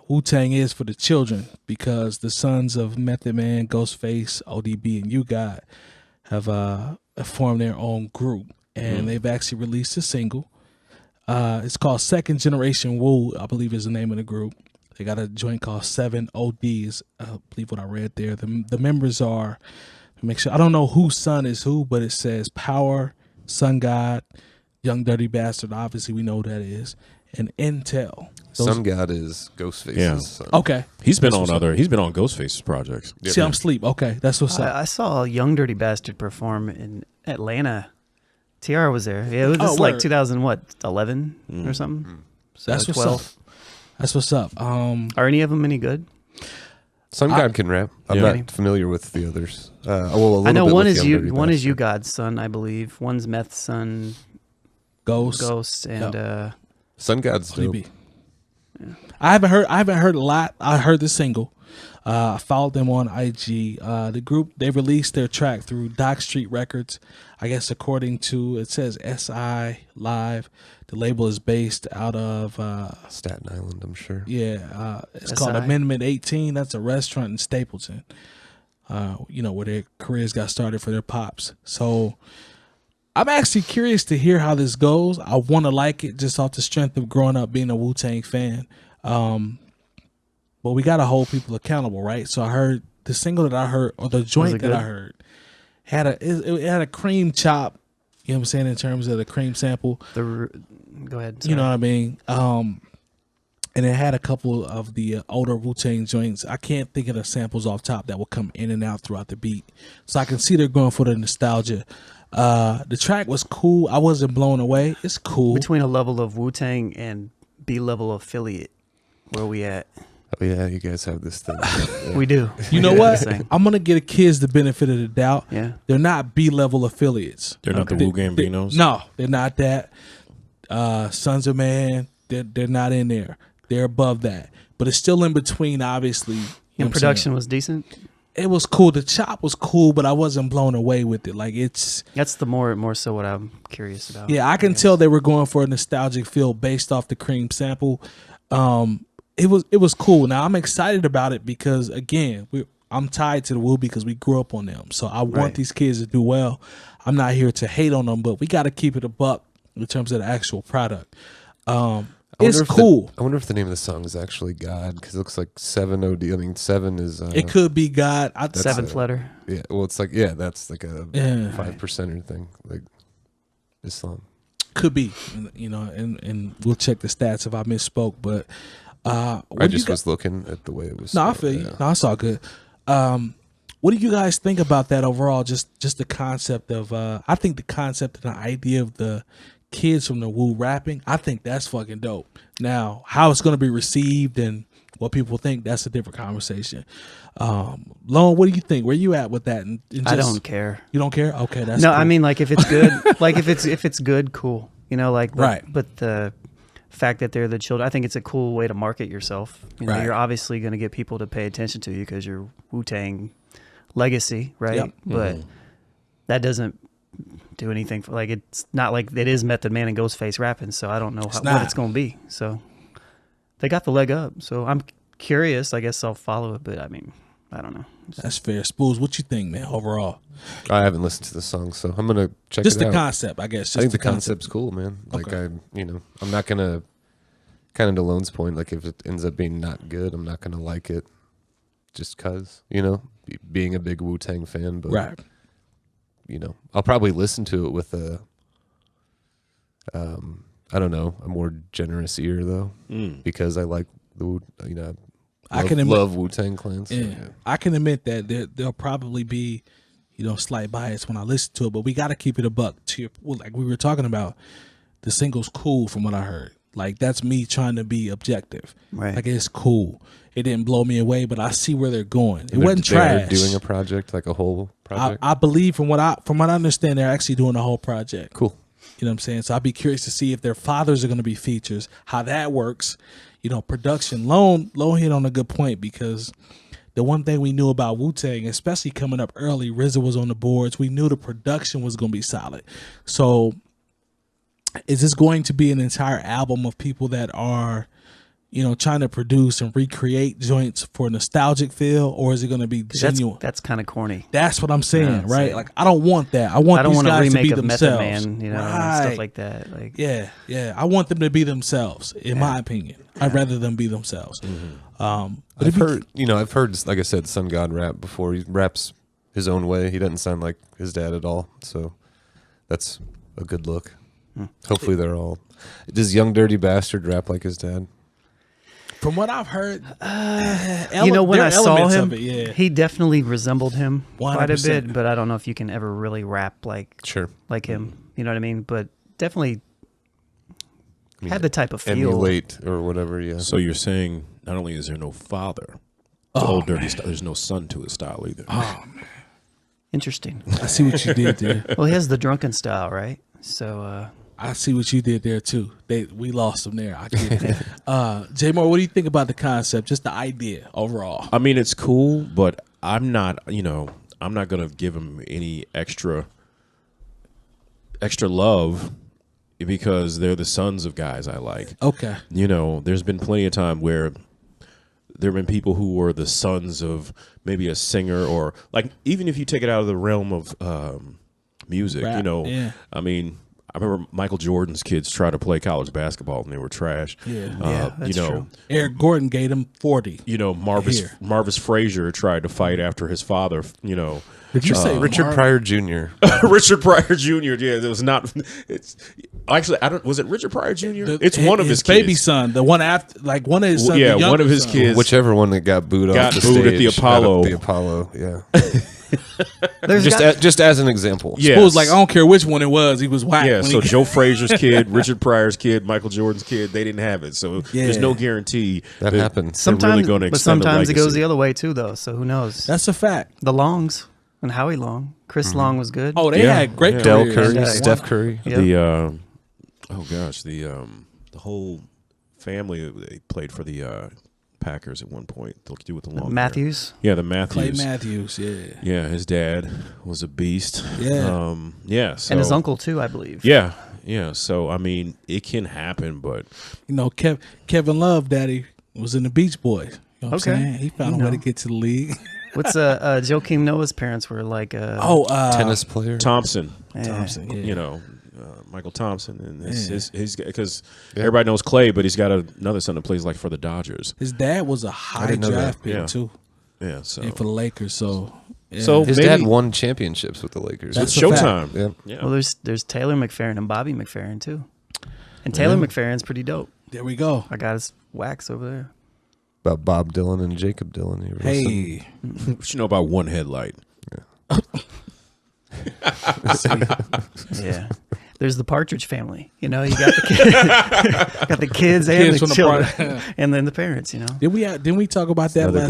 Wu-Tang is for the children, because the sons of Method Man, Ghostface, ODB, and U-God have formed their own group, and they've actually released a single. It's called Second Generation Wu, I believe is the name of the group. They got a joint called 7 ODs, I believe what I read there. The members are, make sure, I don't know whose son is who, but it says Power, Sun God, Young Dirty Bastard, obviously we know who that is, and Intel. Sun God is Ghostface's son. Okay. He's been on Ghostface's projects. See, I'm asleep. Okay, that's what's up. I saw Young Dirty Bastard perform in Atlanta. TR was there. Yeah, it was like 2011 or something. So that's 12. what's up. That's what's up. Are any of them any good? Sun God can rap. I'm not familiar with the others. I know one is you God's son, I believe. One's Meth's son, Ghost, and Sun God's dope. Yeah. I haven't heard a lot. I heard the single. I followed them on IG. The group, they released their track through Dock Street Records. I guess according to, it says SI Live. The label is based out of Staten Island, I'm sure. Yeah, it's SI. called Amendment 18. That's a restaurant in Stapleton. Where their careers got started for their pops. So I'm actually curious to hear how this goes. I want to like it just off the strength of growing up being a Wu-Tang fan. But we got to hold people accountable, right? So I heard the single that I heard, or the joint that I heard, had a cream chop, you know what I'm saying, in terms of the cream sample. Go ahead. Sorry. You know what I mean? And it had a couple of the older Wu-Tang joints. I can't think of the samples off top that will come in and out throughout the beat. So I can see they're going for the nostalgia. The track was cool. I wasn't blown away. It's cool. Between a level of Wu-Tang and B-level affiliate, where we at? Oh yeah, you guys have this thing. Yeah. We do. You know what? I'm gonna give kids the benefit of the doubt. Yeah, they're not B-level affiliates. They're not the Wu Gambinos. No, they're not that. Sons of Man, they're not in there. They're above that, but it's still in between. Obviously, and production was decent. It was cool. The chop was cool, but I wasn't blown away with it. Like that's the more so what I'm curious about. Yeah, I can tell they were going for a nostalgic feel based off the cream sample. It was cool. Now I'm excited about it because again, I'm tied to the Wu because we grew up on them. So I want these kids to do well. I'm not here to hate on them, but we got to keep it a buck in terms of the actual product. It's cool. I wonder if the name of the song is actually God, because it looks like 7 OD. I mean, 7 is. It could be God. Seventh letter. Yeah. Well, it's like that's like a 5%er thing, like Islam. Could be, and we'll check the stats if I misspoke, but. I just was looking at the way it was. No, I feel you. No, it's all good. What do you guys think about that overall? Just the concept of, I think the concept and the idea of the kids from the Wu rapping, I think that's fucking dope. Now, how it's going to be received and what people think, that's a different conversation. Lone, what do you think? Where you at with that? And I don't care. You don't care? Okay, that's no. cool. I mean, like if it's good, like if it's good, cool. Right. But the fact that they're the children, I think it's a cool way to market yourself. You're obviously going to get people to pay attention to you because you're Wu-Tang legacy, right? Yep. But that doesn't do anything for, like, it's not like it is Method Man and Ghostface rapping, so I don't know what it's going to be. So they got the leg up. So I'm curious. I guess I'll follow it, but I mean, I don't know. That's fair. Spoolz, what you think, man, overall? I haven't listened to the song, so I'm gonna check just it out. Just the concept, I guess. I think the concept's cool, man. Like I'm not gonna, kind of to Lone's point, like if it ends up being not good, I'm not gonna like it just cause, being a big Wu-Tang fan, but I'll probably listen to it with a I don't know, a more generous ear though, because I like the I love Wu-Tang Clan. So, yeah. I can admit that there'll probably be, slight bias when I listen to it, but we got to keep it a buck. Like we were talking about, the single's cool from what I heard. Like that's me trying to be objective. Right. Like it's cool. It didn't blow me away, but I see where they're going. It wasn't trash. They're doing a project, like a whole project. I believe from what I understand, they're actually doing a whole project. Cool. You know what I'm saying? So I'd be curious to see if their fathers are going to be features, how that works. Production. Lone hit on a good point because the one thing we knew about Wu-Tang, especially coming up early, RZA was on the boards. We knew the production was going to be solid. So is this going to be an entire album of people that are trying to produce and recreate joints for a nostalgic feel, or is it going to be genuine? That's kind of corny. That's what I'm saying, right? Like, I don't want that. I don't want these guys a remake to be of themselves. Method Man, and stuff like that. Like, yeah. I want them to be themselves. In my opinion, I'd rather them be themselves. But I've heard, like I said, Sun God rap before. He raps his own way. He doesn't sound like his dad at all. So that's a good look. Hopefully they're all. Does Young Dirty Bastard rap like his dad? From what I've heard, when I saw him, he definitely resembled him 100%. quite a bit. But I don't know if you can ever really rap like him. You know what I mean? But definitely had the type of feel. Emulate or whatever. Yeah. So you're saying not only is there no father to Old Dirty style, there's no son to his style either. Oh man, interesting. I see what you did there. Well, he has the drunken style, right? So. I see what you did there too. We lost them there. I get it. J Moore, what do you think about the concept? Just the idea overall. I mean, it's cool, but I'm not gonna give him any extra love because they're the sons of guys I like. Okay. There's been plenty of time where there have been people who were the sons of maybe a singer, or like, even if you take it out of the realm of music, Rap, I mean, I remember Michael Jordan's kids tried to play college basketball and they were trash. That's true. Eric Gordon gave him 40. Marvis Frazier tried to fight after his father. Did you say Richard Pryor Jr.? Richard Pryor Jr. Yeah, it was not. It's actually, I don't. Was it Richard Pryor Jr.? It's one of his baby kids. son, the one after, like one of his sons. Yeah, one of his kids. Whichever one that got booed off the stage at the Apollo. The Apollo, yeah. There's just as an example. Yeah. Spoolz, like, I don't care which one it was. He was whack. Yeah, when so he- Joe Frazier's kid, Richard Pryor's kid, Michael Jordan's kid, they didn't have it. So there's no guarantee that happens. Sometimes, really gonna but extend sometimes the it goes legacy. the other way too, though. So who knows? That's a fact. The Longs and Howie Long, Chris Long was good. Oh, they had great Del careers. Curry, Yeah. Steph Curry. Yep. The whole family, they played for the Packers at one point. They'll do with the long Matthews. hair. Yeah, the Clay Matthews. Matthews, yeah. Yeah, his dad was a beast. Yeah. So, And his uncle too, I believe. Yeah. So I mean, it can happen, but Kevin Love daddy was in the Beach Boys. You know what I'm Okay. saying? He found a way to get to the league. What's Joakim Noah's parents were like? Tennis player. Thompson. Thompson, yeah. Michael Thompson, and his because everybody knows Clay, but he's got another son that plays like for the Dodgers. His dad was a high didn't know draft that. pick too, Yeah, so and for the Lakers. So His dad won championships with the Lakers. That's it's a fact. Showtime. Yeah. Well, there's Taylor McFerrin and Bobby McFerrin too, and Taylor McFerrin's pretty dope. There we go. I got his wax over there. About Bob Dylan and Jacob Dylan. You ever listen? Hey, What you know about one headlight? Yeah. There's the Partridge Family. You got the kids and Kids the from the children, part- and then the parents. didn't we talk about that Another last